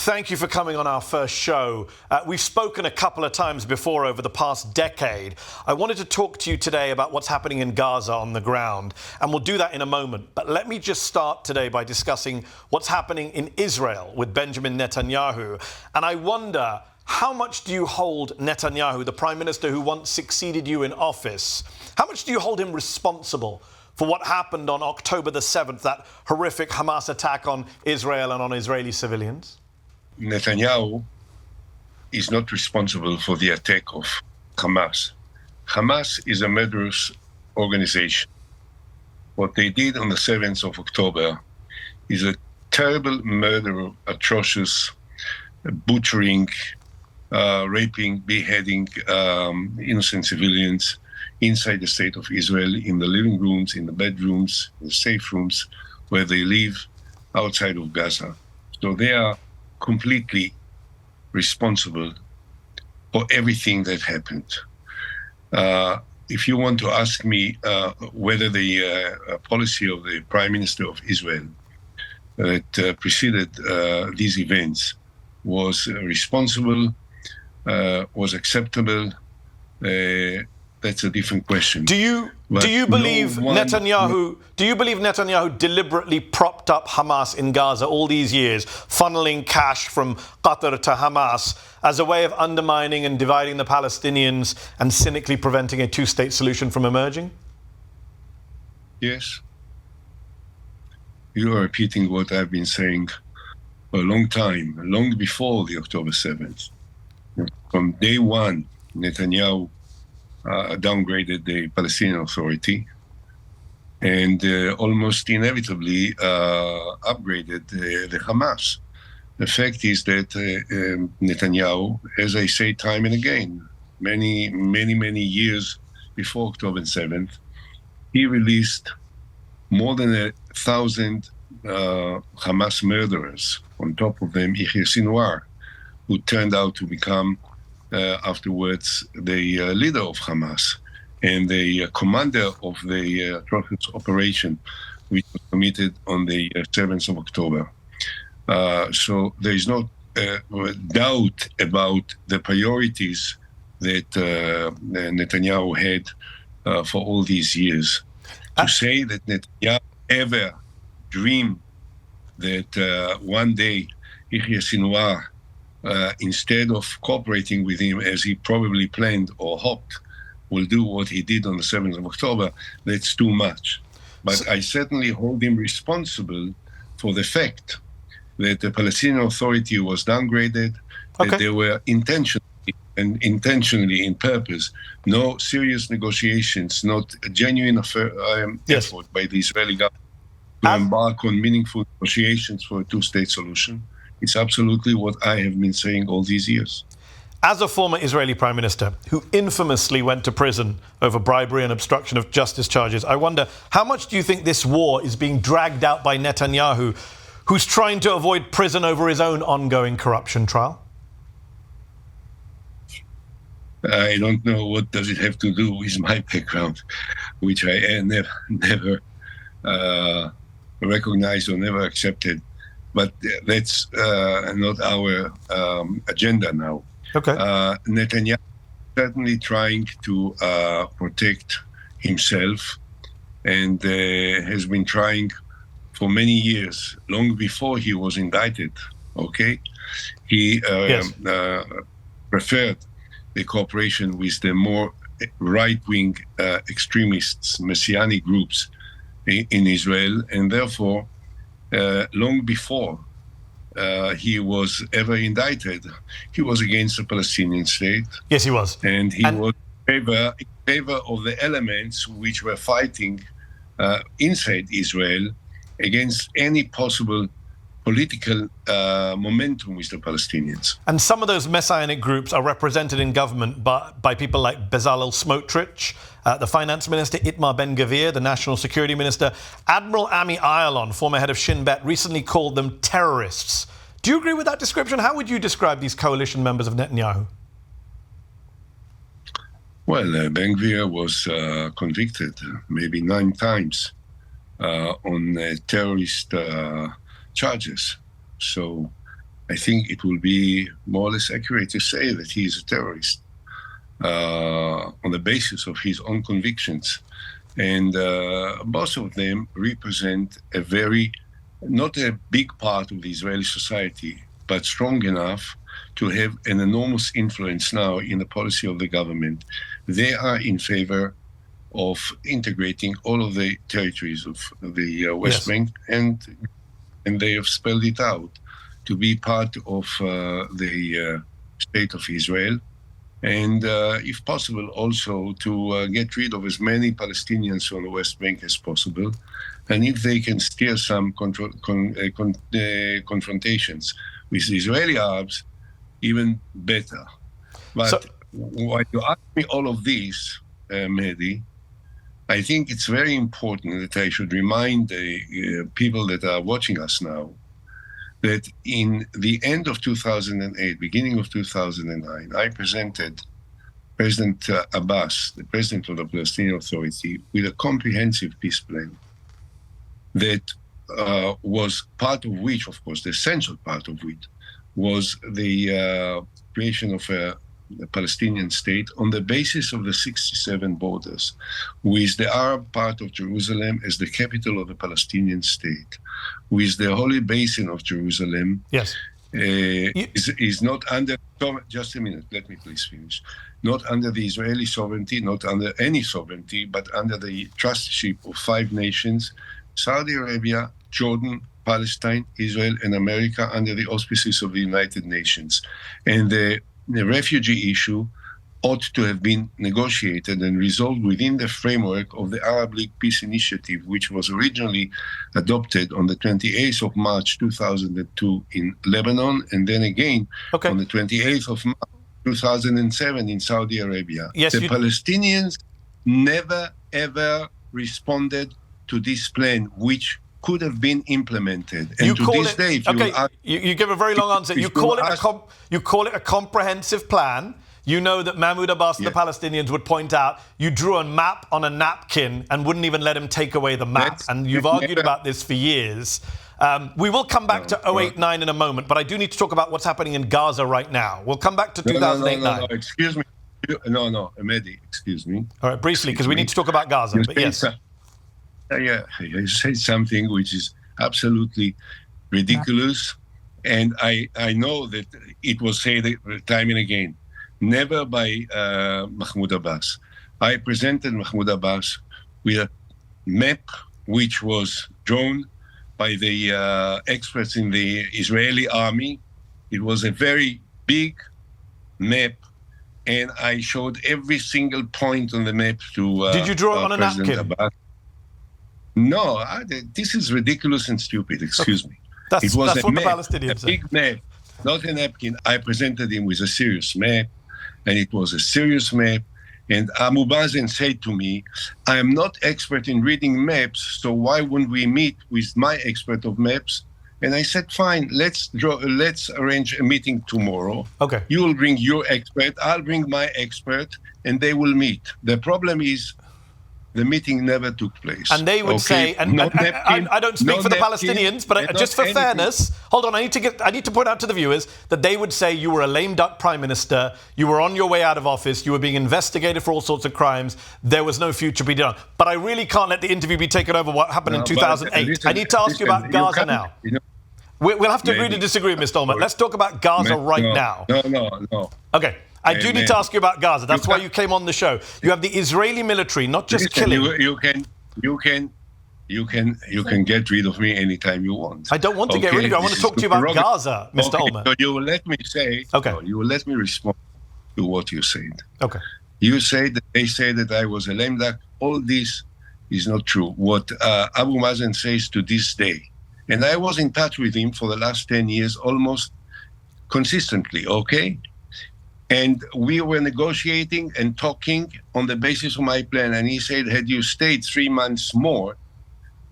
thank you for coming on our first show. We've spoken a couple of times before over the past decade. I wanted to talk to you today about what's happening in Gaza on the ground, and we'll do that in a moment. But let me just start today by discussing what's happening in Israel with Benjamin Netanyahu. And I wonder, how much do you hold Netanyahu, the Prime Minister who once succeeded you in office, how much do you hold him responsible for what happened on October the 7th, that horrific Hamas attack on Israel and on Israeli civilians? Netanyahu is not responsible for the attack of Hamas. Hamas is a murderous organization. What they did on the 7th of October is a terrible murder, atrocious butchering, raping, beheading innocent civilians inside the state of Israel, in the living rooms, in the bedrooms, in the safe rooms where they live outside of Gaza. So they are completely responsible for everything that happened. If you want to ask me whether the policy of the Prime Minister of Israel that preceded these events was responsible, was acceptable, that's a different question. Do you believe Netanyahu deliberately propped up Hamas in Gaza all these years, funneling cash from Qatar to Hamas as a way of undermining and dividing the Palestinians and cynically preventing a two-state solution from emerging? Yes. You are repeating what I've been saying for a long time, long before the October 7th. From day one, Netanyahu downgraded the Palestinian Authority and almost inevitably upgraded the Hamas. The fact is that Netanyahu, as I say time and again, many years before October 7th, he released more than 1,000 Hamas murderers. On top of them, Yahya Sinwar, who turned out to become afterwards the leader of Hamas and the commander of the atrocious operation which was committed on the 7th of October. So there is no doubt about the priorities that Netanyahu had for all these years. To say that Netanyahu ever dreamed that one day Yahya Sinwar, instead of cooperating with him as he probably planned or hoped, will do what he did on the 7th of October, that's too much. But I certainly hold him responsible for the fact that the Palestinian Authority was downgraded, that there were intentionally in purpose, no serious negotiations, not a genuine effort by the Israeli government to embark on meaningful negotiations for a two-state solution. It's absolutely what I have been saying all these years. As a former Israeli Prime Minister who infamously went to prison over bribery and obstruction of justice charges, I wonder, how much do you think this war is being dragged out by Netanyahu, who's trying to avoid prison over his own ongoing corruption trial? I don't know what does it have to do with my background, which I never recognized or never accepted. But that's not our agenda now. Netanyahu certainly trying to protect himself and has been trying for many years, long before he was indicted. He preferred the cooperation with the more right-wing extremists, messianic groups in Israel, and therefore long before he was ever indicted, he was against the Palestinian state. Yes, he was. And he was in favor of the elements which were fighting inside Israel against any possible political momentum with the Palestinians. And some of those messianic groups are represented in government by people like Bezalel Smotrich, the finance minister, Itamar Ben-Gvir, the national security minister. Admiral Ami Ayalon, former head of Shin Bet, recently called them terrorists. Do you agree with that description? How would you describe these coalition members of Netanyahu? Well, Ben-Gvir was convicted maybe 9 times on terrorist charges. So I think it will be more or less accurate to say that he is a terrorist on the basis of his own convictions. And both of them represent a not a big part of the Israeli society, but strong enough to have an enormous influence now in the policy of the government. They are in favor of integrating all of the territories of the West Bank, and they have spelled it out to be part of the state of Israel, and if possible also to get rid of as many Palestinians on the West Bank as possible. And if they can steer some confrontations with the Israeli Arabs, even better. But when you ask me all of this, Mehdi, I think it's very important that I should remind the people that are watching us now that in the end of 2008, beginning of 2009, I presented President Abbas, the president of the Palestinian Authority, with a comprehensive peace plan that was part of which, of course, the essential part of which, was the creation of a Palestinian state on the basis of the 67 borders, with the Arab part of Jerusalem as the capital of the Palestinian state, with the Holy Basin of Jerusalem. Yes. Is not under, just a minute, let me please finish, not under the Israeli sovereignty, not under any sovereignty, but under the trusteeship of 5 nations, Saudi Arabia, Jordan, Palestine, Israel, and America, under the auspices of the United Nations. And the refugee issue ought to have been negotiated and resolved within the framework of the Arab League Peace Initiative, which was originally adopted on the 28th of March 2002 in Lebanon, and then again on the 28th of March 2007 in Saudi Arabia. Yes, the Palestinians never, ever responded to this plan, which could have been implemented. And you to call this it, day, if okay, you ask, you give a very long answer. You call it a comprehensive plan. You know that Mahmoud Abbas and the Palestinians would point out you drew a map on a napkin and wouldn't even let him take away the map. And you've argued about this for years. We will come back to 2008-9 in a moment, but I do need to talk about what's happening in Gaza right now. We'll come back to 2008-9. No, excuse me. No, Mehdi, excuse me. All right, briefly, because we need to talk about Gaza. But yes. You said something which is absolutely ridiculous, and I know that it was said time and again, never by Mahmoud Abbas. I presented Mahmoud Abbas with a map which was drawn by the experts in the Israeli army. It was a very big map, and I showed every single point on the map to Did you draw it on a President napkin? Abbas. No, this is ridiculous and stupid, excuse me. That's it was what the map, Palestinians a big map, not a napkin. I presented him with a serious map, and it was a serious map. And Abu Mazen said to me, I am not expert in reading maps, so why wouldn't we meet with my expert of maps? And I said, fine, let's arrange a meeting tomorrow. Okay. You will bring your expert, I'll bring my expert, and they will meet. The problem is, the meeting never took place. And they would say, I don't speak for the Palestinians, but just for fairness, hold on, I need to point out to the viewers that they would say you were a lame duck prime minister, you were on your way out of office, you were being investigated for all sorts of crimes, there was no future to be done. But I really can't let the interview be taken over what happened in 2008. I need to ask you about Gaza now. We'll have to agree to disagree, Mr. Olmert. Let's talk about Gaza now. No. Okay. I do need to ask you about Gaza. That's why you came on the show. You have the Israeli military not just killing. You can get rid of me anytime you want. I don't want to get rid of you. I want to talk to you about Gaza, Mr. Olmert. So you will let me say. Okay. No, you will let me respond to what you said. Okay. You say that they say that I was a lame duck. All this is not true. What Abu Mazen says to this day, and I was in touch with him for the last 10 years, almost consistently. Okay. And we were negotiating and talking on the basis of my plan. And he said, had you stayed 3 months more,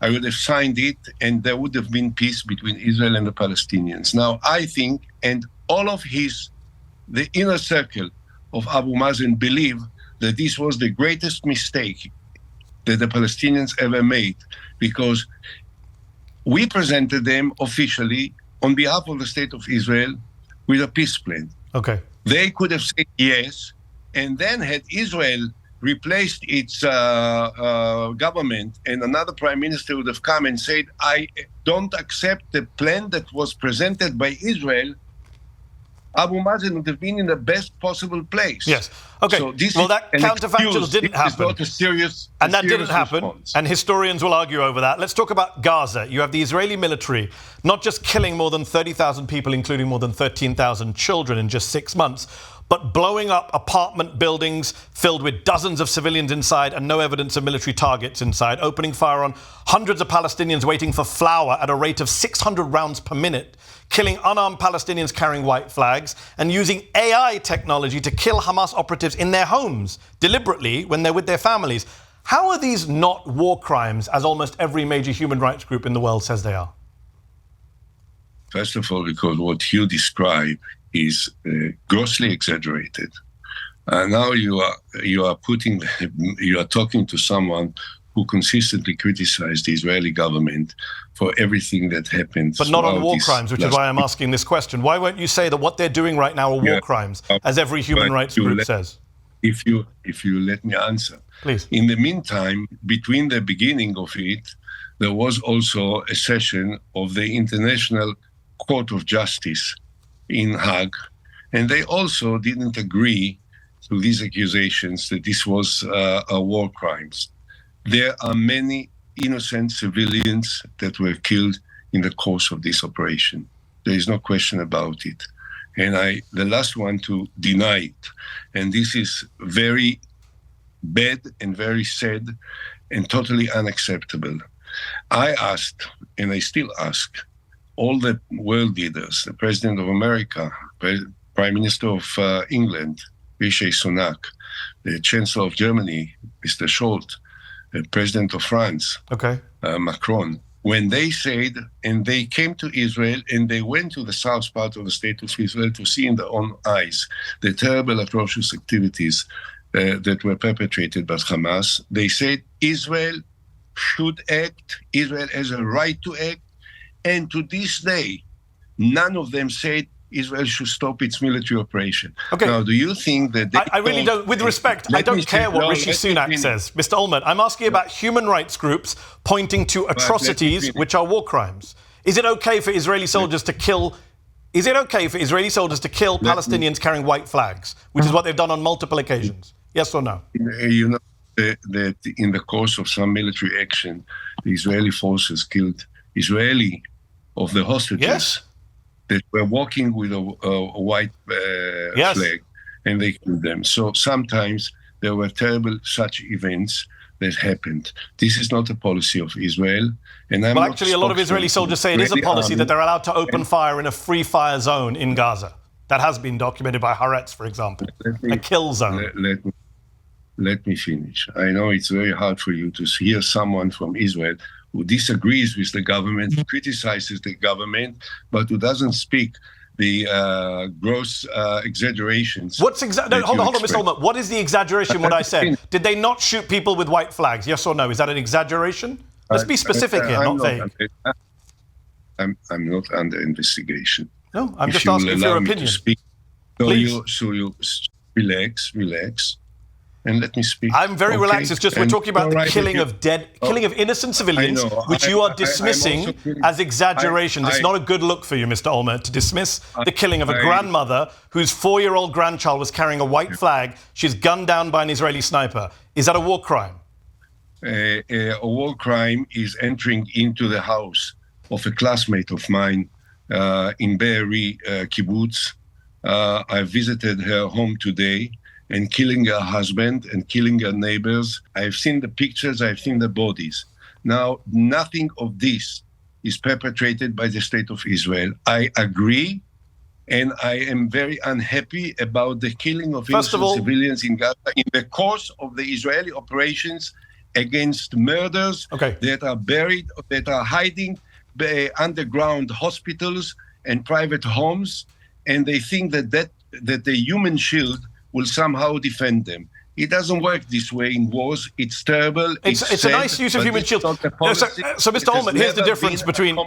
I would have signed it and there would have been peace between Israel and the Palestinians. Now, I think, and all of the inner circle of Abu Mazen believe that this was the greatest mistake that the Palestinians ever made, because we presented them officially on behalf of the state of Israel with a peace plan. Okay. They could have said yes, and then had Israel replaced its government, and another prime minister would have come and said, I don't accept the plan that was presented by Israel, Abu Mazen would have been in the best possible place. Yes. Okay. So this well, that counterfactual didn't happen. It's not a serious and that didn't happen. Response. And historians will argue over that. Let's talk about Gaza. You have the Israeli military not just killing more than 30,000 people, including more than 13,000 children in just 6 months, but blowing up apartment buildings filled with dozens of civilians inside and no evidence of military targets inside, opening fire on hundreds of Palestinians waiting for flour at a rate of 600 rounds per minute, killing unarmed Palestinians carrying white flags, and using AI technology to kill Hamas operatives in their homes deliberately when they're with their families. How are these not war crimes, as almost every major human rights group in the world says they are? First of all, because what you describe is grossly exaggerated. Now you are talking to someone who consistently criticized the Israeli government for everything that happened. But not on war crimes, which is why I'm asking this question. Why won't you say that what they're doing right now are war crimes, as every human rights group says? If you let me answer. Please. In the meantime, between the beginning of it, there was also a session of the International Court of Justice in Hague, and they also didn't agree to these accusations that this was a war crimes. There are many innocent civilians that were killed in the course of this operation. There is no question about it. And the last one to deny it. And this is very bad and very sad and totally unacceptable. I asked, and I still ask, all the world leaders, the President of America, Prime Minister of England, Rishi Sunak, the Chancellor of Germany, Mr. Scholz, the President of France, Macron, when they said, and they came to Israel and they went to the south part of the state of Israel to see in their own eyes the terrible, atrocious activities that were perpetrated by Hamas, they said Israel should act, Israel has a right to act, and to this day, none of them said Israel should stop its military operation. Okay. Now, do you think that... I really don't, with respect, I don't care what Rishi Sunak says. Mr. Olmert, I'm asking about human rights groups pointing to atrocities which are war crimes. Is it okay for Israeli soldiers to kill... Is it okay for Israeli soldiers to kill Palestinians carrying white flags, which is what they've done on multiple occasions? Yes or no? You know that in the course of some military action, the Israeli forces killed Israeli of the hostages that were walking with a white flag, and they killed them. So sometimes there were terrible such events that happened. This is not a policy of Israel. And I'm actually, a lot of Israeli soldiers say it is a policy that they're allowed to open fire in a free fire zone in Gaza. That has been documented by Haaretz, for example. A kill zone. Let me finish. I know it's very hard for you to hear someone from Israel who disagrees with the government, who criticizes the government, but who doesn't speak the gross exaggerations. Hold on, Mr. Olmert. What is the exaggeration, what I said? Did they not shoot people with white flags? Yes or no? Is that an exaggeration? Let's be specific here, not vague. I'm not under investigation. No, I'm just asking for your opinion. Please. So you relax, and let me speak. I'm very relaxed. It's just we're talking about the killing of innocent civilians, which you are dismissing as exaggerations. It's not a good look for you, Mr. Olmert, to dismiss the killing of a grandmother whose 4-year-old grandchild was carrying a white flag. She's gunned down by an Israeli sniper. Is that a war crime? A war crime is entering into the house of a classmate of mine in Be'eri kibbutz. I visited her home today, and killing her husband and killing her neighbors. I've seen the pictures, I've seen the bodies. Now, nothing of this is perpetrated by the state of Israel. I agree, and I am very unhappy about the killing of innocent civilians in Gaza in the course of the Israeli operations against murders that are buried, that are hiding underground hospitals and private homes, and they think that the human shield will somehow defend them. It doesn't work this way in wars. It's terrible. It's a nice use of human shields. So, Mr. Olmert, here's the difference between...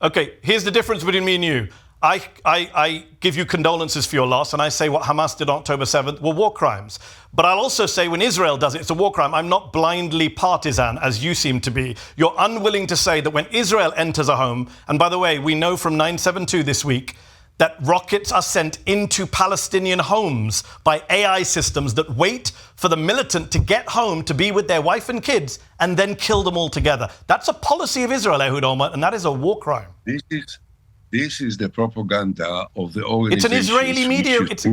Okay, here's the difference between me and you. I give you condolences for your loss, and I say what Hamas did on October 7th were war crimes. But I'll also say when Israel does it, it's a war crime. I'm not blindly partisan, as you seem to be. You're unwilling to say that when Israel enters a home, and by the way, we know from 9/7/2 this week that rockets are sent into Palestinian homes by AI systems that wait for the militant to get home to be with their wife and kids and then kill them all together. That's a policy of Israel, Ehud Olmert, and that is a war crime. This is the propaganda of the organization. It's an Israeli media. It's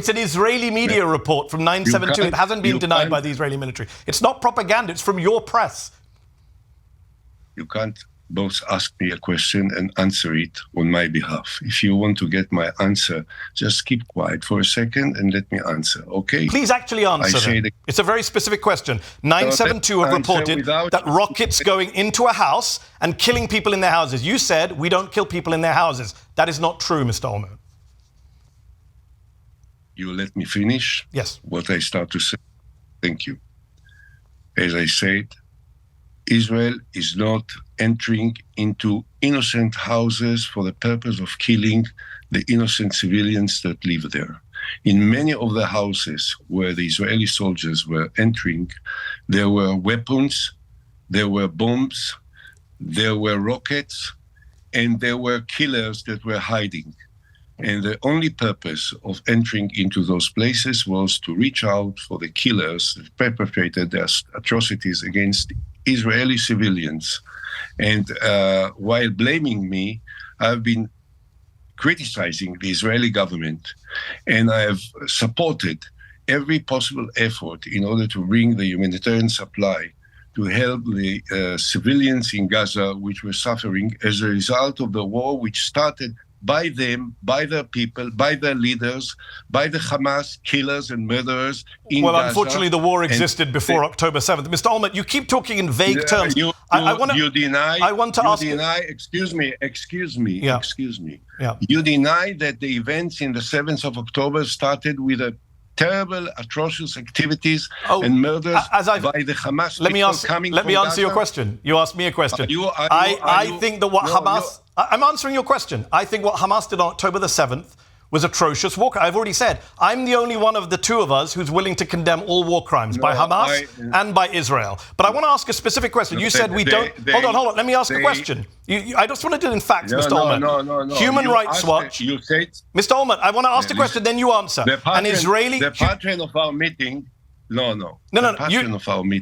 an Israeli media report from 9/7/2. It hasn't been denied by the Israeli military. It's not propaganda. It's from your press. You can't both ask me a question and answer it on my behalf. If you want to get my answer, just keep quiet for a second and let me answer, okay? Please actually answer it. It's a very specific question. 9/7/2 have reported that rockets going into a house and killing people in their houses. You said we don't kill people in their houses. That is not true, Mr. Olmert. You let me finish? Yes. What I start to say. Thank you. As I said, Israel is not entering into innocent houses for the purpose of killing the innocent civilians that live there. In many of the houses where the Israeli soldiers were entering, there were weapons, there were bombs, there were rockets, and there were killers that were hiding. And the only purpose of entering into those places was to reach out for the killers that perpetrated their atrocities against Israeli civilians. And while blaming me, I've been criticizing the Israeli government, and I have supported every possible effort in order to bring the humanitarian supply to help the civilians in Gaza, which were suffering as a result of the war, which started by them, by their people, by their leaders, by the Hamas killers and murderers in Gaza. Well, unfortunately, the war existed before October 7th. Mr. Olmert, you keep talking in vague terms. You deny. Excuse me. Yeah. You deny that the events in the 7th of October started with a terrible, atrocious activities and murders by the Hamas. Let me answer your question. You asked me a question. I think that what Hamas... I'm answering your question. I think what Hamas did on October the 7th was atrocious war crime. I've already said, I'm the only one of the two of us who's willing to condemn all war crimes by Hamas and by Israel. But I want to ask a specific question. You said we don't... Hold on. Let me ask a question. I just want to do it in facts, Mr. Olmert. No. Human Rights Watch... You said... Mr. Olmert, I want to ask the question, then you answer. The pattern of our meeting... No.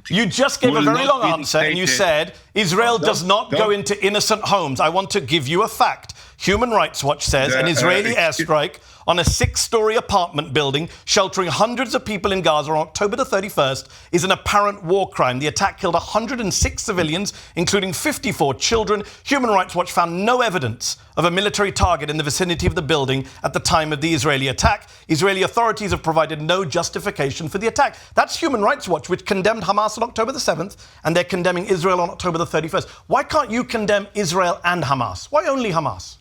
You just gave a very long answer and you said Israel does not go into innocent homes. I want to give you a fact. Human Rights Watch says an Israeli airstrike on a 6-story apartment building sheltering hundreds of people in Gaza on October the 31st is an apparent war crime. The attack killed 106 civilians, including 54 children. Human Rights Watch found no evidence of a military target in the vicinity of the building at the time of the Israeli attack. Israeli authorities have provided no justification for the attack. That's Human Rights Watch, which condemned Hamas on October the 7th, and they're condemning Israel on October the 31st. Why can't you condemn Israel and Hamas? Why only Hamas?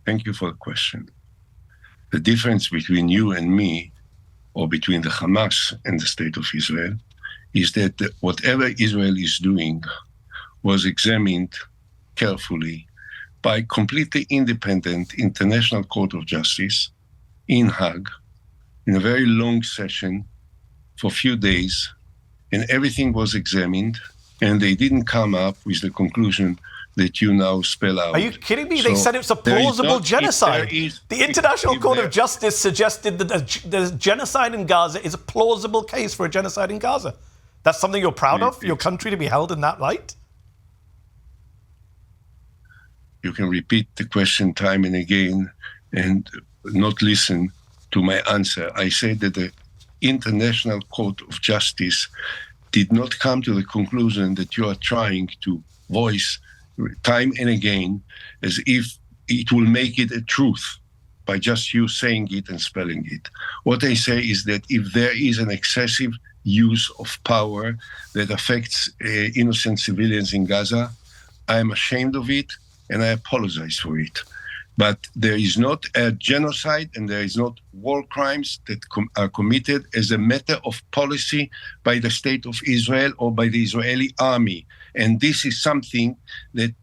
Thank you for the question. The difference between you and me, or between the Hamas and the State of Israel, is that whatever Israel is doing was examined carefully by completely independent International Court of Justice in Hague in a very long session for a few days, and everything was examined, and they didn't come up with the conclusion that you now spell out. Are you kidding me? They said it's a plausible genocide. The International Court of Justice suggested that the genocide in Gaza is a plausible case for a genocide in Gaza. That's something you're proud of, your country to be held in that light? You can repeat the question time and again and not listen to my answer. I said that the International Court of Justice did not come to the conclusion that you are trying to voice time and again as if it will make it a truth by just you saying it and spelling it. What I say is that if there is an excessive use of power that affects innocent civilians in Gaza, I am ashamed of it and I apologize for it. But there is not a genocide and there is not war crimes that are committed as a matter of policy by the state of Israel or by the Israeli army. And this is something that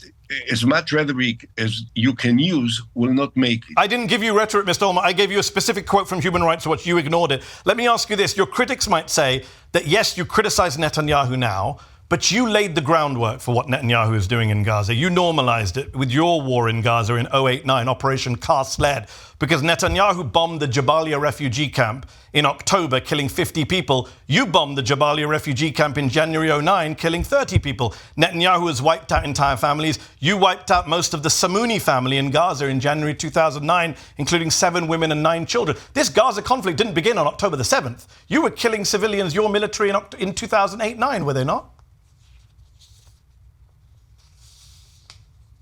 as much rhetoric as you can use will not make it. I didn't give you rhetoric, Mr. Olmert. I gave you a specific quote from Human Rights Watch. You ignored it. Let me ask you this. Your critics might say that, yes, you criticize Netanyahu now, but you laid the groundwork for what Netanyahu is doing in Gaza. You normalized it with your war in Gaza in 2008-09, Operation Cast Lead, because Netanyahu bombed the Jabalia refugee camp in October, killing 50 people. You bombed the Jabalia refugee camp in January 2009, killing 30 people. Netanyahu has wiped out entire families. You wiped out most of the Samuni family in Gaza in January 2009, including 7 women and 9 children. This Gaza conflict didn't begin on October the 7th. You were killing civilians, your military, in 2008-09, were they not?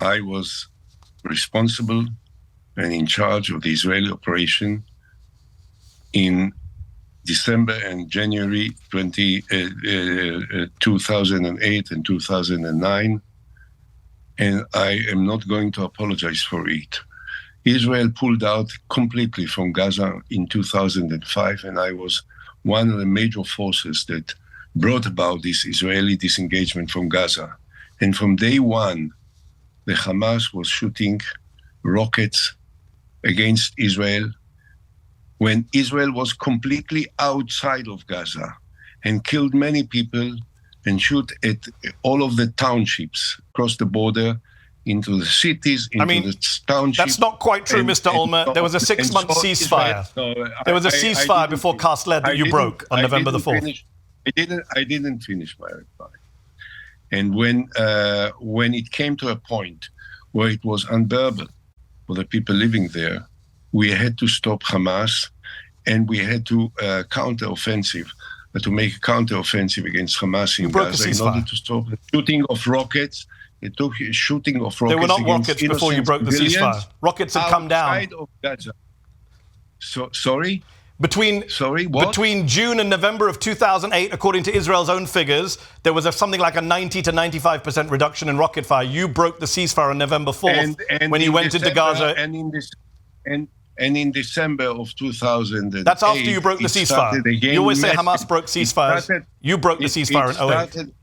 I was responsible and in charge of the Israeli operation in December and January 2008 and 2009, and I am not going to apologize for it. Israel pulled out completely from Gaza in 2005, and I was one of the major forces that brought about this Israeli disengagement from Gaza. And from day one, the Hamas was shooting rockets against Israel when Israel was completely outside of Gaza and killed many people and shoot at all of the townships across the border into the cities, into the townships. That's not quite true, Mr. Olmert. There was a 6-month ceasefire. There was a ceasefire before Cast Lead that you broke on November the 4th. I didn't finish my reply. And when it came to a point where it was unbearable for the people living there, we had to stop Hamas, and we had to to make a counter-offensive against Hamas in Gaza in order to stop the shooting of rockets. It took shooting of rockets. They were not rockets before you broke the ceasefire. Rockets had come down. Outside of Gaza. Sorry? Between June and November of 2008, according to Israel's own figures, there was something like a 90 to 95% reduction in rocket fire. You broke the ceasefire on November 4th when you went into Gaza. And in December of 2008... That's after you broke the ceasefire. You always say Hamas broke ceasefires. You broke the ceasefire in 2008.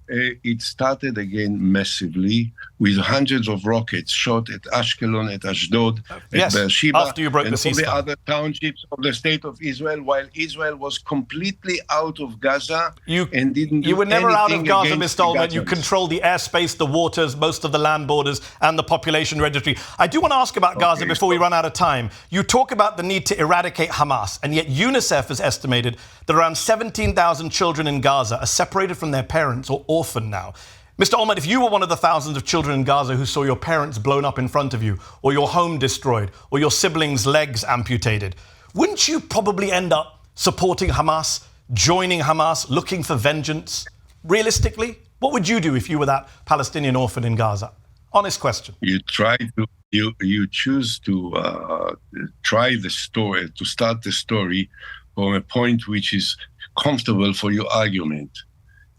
It started again massively with hundreds of rockets shot at Ashkelon, at Ashdod, at Beersheba, after you broke and the all the other townships of the state of Israel, while Israel was completely out of Gaza and didn't do You were never out of Gaza, against Mr. Olmert. You controlled the airspace, the waters, most of the land borders, and the population registry. I do want to ask about Gaza before we run out of time. You talk about the need to eradicate Hamas, and yet UNICEF has estimated that around 17,000 children in Gaza are separated from their parents or orphan now. Mr. Olmert, if you were one of the thousands of children in Gaza who saw your parents blown up in front of you, or your home destroyed, or your siblings' legs amputated, wouldn't you probably end up supporting Hamas, joining Hamas, looking for vengeance? Realistically, what would you do if you were that Palestinian orphan in Gaza? Honest question. You choose to try the story, to start the story from a point which is comfortable for your argument.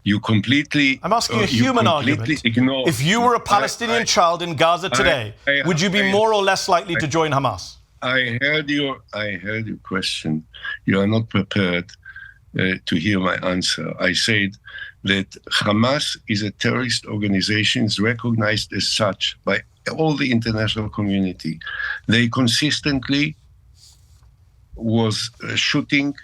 You completely... I'm asking a human argument. If you were a Palestinian child in Gaza today, would you be more or less likely to join Hamas? I heard your question. You are not prepared to hear my answer. I said that Hamas is a terrorist organization, is recognized as such by all the international community. They consistently was shooting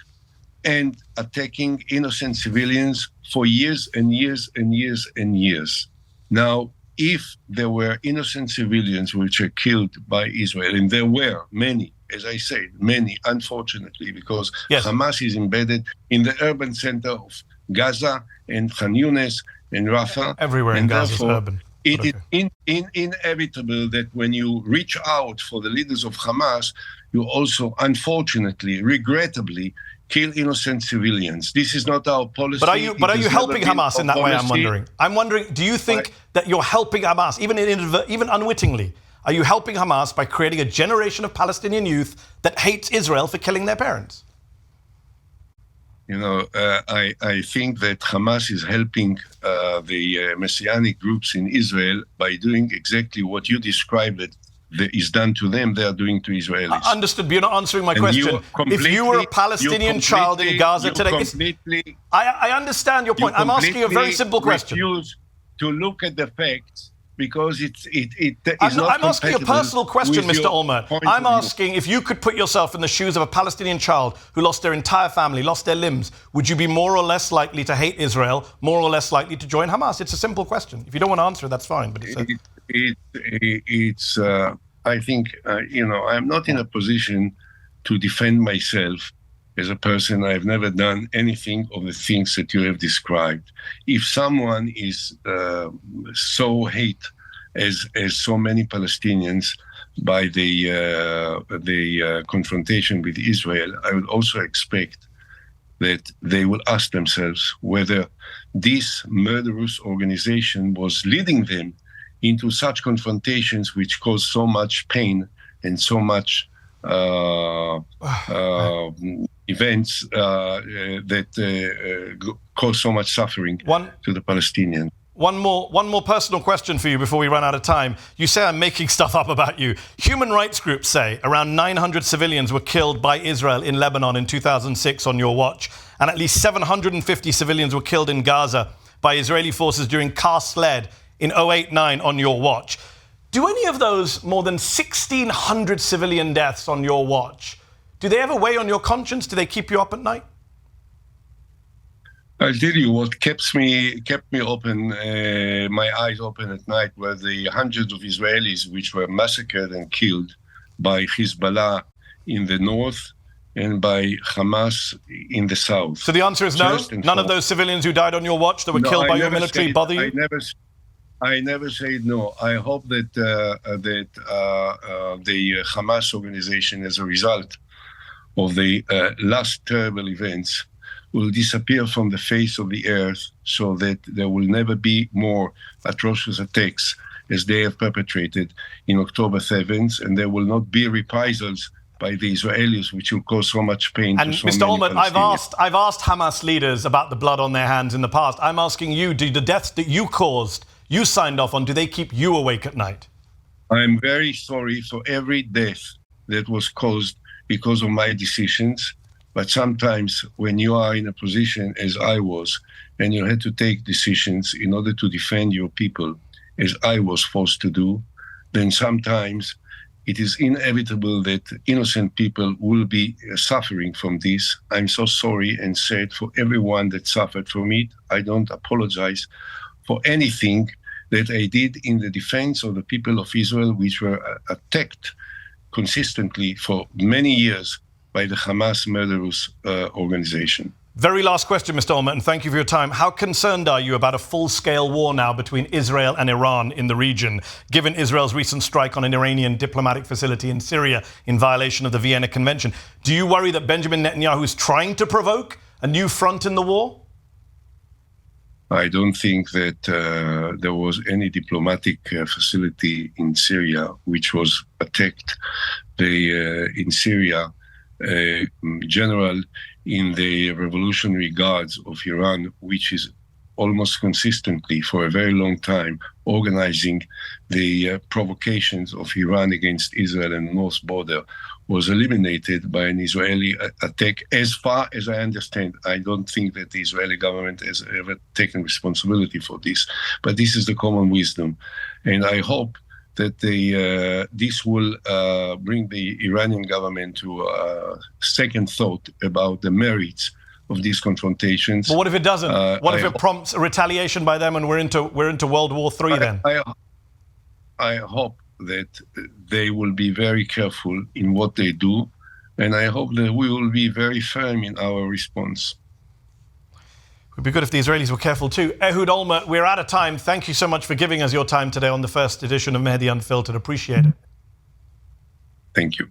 and attacking innocent civilians for years and years and years and years. Now, if there were innocent civilians which were killed by Israel, and there were many, as I said, many, unfortunately, because Hamas is embedded in the urban center of Gaza and Khan Yunis and Rafah. Everywhere in Gaza is urban. It is inevitable that when you reach out for the leaders of Hamas, you also, unfortunately, regrettably, kill innocent civilians. This is not our policy. But are you helping Hamas in that way, I'm wondering? I'm wondering, do you think that you're helping Hamas, even unwittingly? Are you helping Hamas by creating a generation of Palestinian youth that hates Israel for killing their parents? You know, I think that Hamas is helping the Messianic groups in Israel by doing exactly what you described it is done to them, they are doing to Israelis. Understood, but you're not answering my question. If you were a Palestinian child in Gaza today... I understand your point. I'm asking you a very simple question. You refuse to look at the facts because it is not I'm asking a personal question, Mr. Olmert. I'm asking if you could put yourself in the shoes of a Palestinian child who lost their entire family, lost their limbs, would you be more or less likely to hate Israel, more or less likely to join Hamas? It's a simple question. If you don't want to answer it, that's fine. But I think, I'm not in a position to defend myself as a person. I've never done anything of the things that you have described. If someone is so hate as so many Palestinians by the confrontation with Israel, I would also expect that they will ask themselves whether this murderous organization was leading them into such confrontations which cause so much pain and so much events that cause so much suffering to the Palestinians. One more personal question for you before we run out of time. You say I'm making stuff up about you. Human rights groups say around 900 civilians were killed by Israel in Lebanon in 2006 on your watch, and at least 750 civilians were killed in Gaza by Israeli forces during Car-Sled in 2008-09 on your watch. Do any of those more than 1,600 civilian deaths on your watch, do they ever weigh on your conscience? Do they keep you up at night? I'll tell you what kept me open, my eyes open at night were the hundreds of Israelis which were massacred and killed by Hezbollah in the north and by Hamas in the south. So the answer is no? None of those civilians who died on your watch that were killed by your military bother you? I never said no. I hope that the Hamas organization, as a result of the last terrible events, will disappear from the face of the earth so that there will never be more atrocious attacks as they have perpetrated in October 7th, and there will not be reprisals by the Israelis, which will cause so much pain to so many Palestinians. And Mr. Olmert, I've asked Hamas leaders about the blood on their hands in the past. I'm asking you, do the deaths that you caused, you signed off on, do they keep you awake at night? I'm very sorry for every death that was caused because of my decisions. But sometimes when you are in a position as I was, and you had to take decisions in order to defend your people, as I was forced to do, then sometimes it is inevitable that innocent people will be suffering from this. I'm so sorry and sad for everyone that suffered from it. I don't apologize for anything that I did in the defense of the people of Israel, which were attacked consistently for many years by the Hamas murderous organization. Very last question, Mr. Olmert, and thank you for your time. How concerned are you about a full-scale war now between Israel and Iran in the region, given Israel's recent strike on an Iranian diplomatic facility in Syria in violation of the Vienna Convention? Do you worry that Benjamin Netanyahu is trying to provoke a new front in the war? I don't think that there was any diplomatic facility in Syria which was attacked. In Syria, general in the Revolutionary Guards of Iran, which is almost consistently for a very long time organizing the provocations of Iran against Israel and the north border, was eliminated by an Israeli attack. As far as I understand, I don't think that the Israeli government has ever taken responsibility for this, but this is the common wisdom. And I hope that this will bring the Iranian government to second thought about the merits of these confrontations. But what if it doesn't? What if it prompts a retaliation by them and we're into World War III then? I hope that they will be very careful in what they do, and I hope that we will be very firm in our response. It would be good if the Israelis were careful too. Ehud Olmert, we're out of time. Thank you so much for giving us your time today on the first edition of Mehdi Unfiltered. Appreciate it. Thank you.